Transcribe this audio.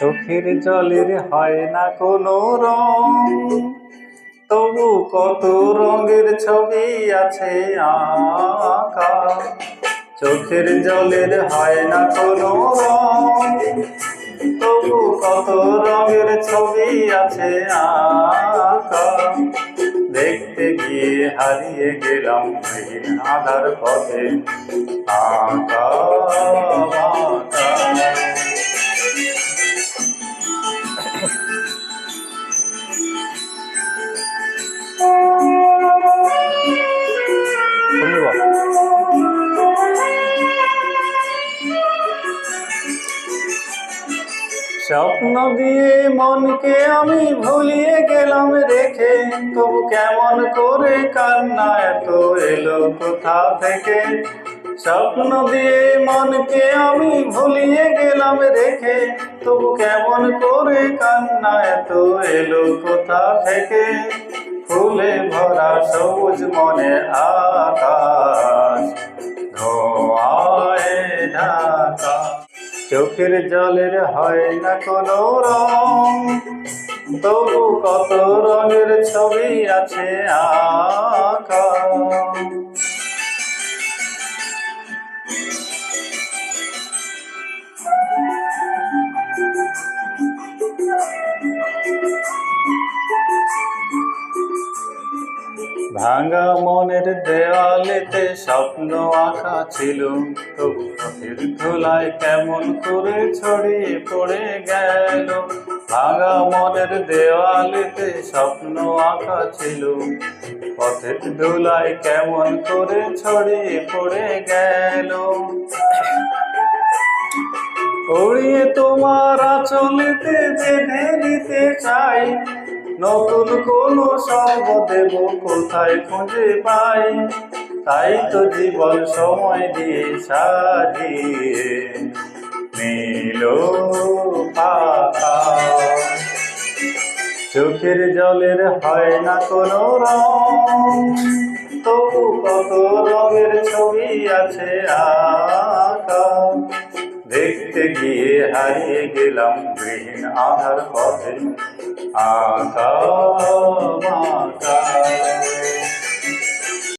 চোখের জলের হয় না কোনো রং, তবু কত রঙের ছবি আছে আঁকা। চোখের জলের হয় না কোনো রং, তবু কত রঙের ছবি আছে আঁকা। দেখতে গিয়ে হারিয়ে গেলাম এই আধার পথে আঁকা বাঁকা। স্বপ্ন দিয়ে মনকে আমি ভুলিয়ে গেলাম রেখে, তবু কেমন করে কান্না এত এলো কোথা থেকে। স্বপ্ন দিয়ে মনকে আমি ভুলিয়ে গেলাম রেখে, তবু কেমন করে কান্না এত এলো কোথা থেকে। ফুলে ভরা সবুজ মনে আকাশ ধোঁয়ায় ঢাকা। চোখের জলের হয় না কোনো রং, তবু কত রঙের ছবি আছে আঁকা। ভাঙা মনের দেওয়ালেতে স্বপ্ন আঁকা ছিল, তবু পথের ধুলায় কেমন করে ছড়িয়ে পড়ে গেল। ভাঙা মনের দেওয়ালেতে স্বপ্ন আঁকা ছিল, পথের ধুলায় কেমন করে ছড়িয়ে পড়ে গেল। উড়িয়ে তোমার আঁচলেতে বেঁধে নিতে চাই, নতুন কোন স্বর্গ দেব কোথায় খুঁজে পাই। তাই তো জীবন সময় দিয়ে সাজিয়ে নিল ফাঁকা। চোখের জলের হয় না কোনো রং, তবু কত রঙের ছবি আছে আঁকা। দেখতে গিয়ে হারিয়ে গেলাম গৃহীন আধার পথে আঁকা বাঁকা।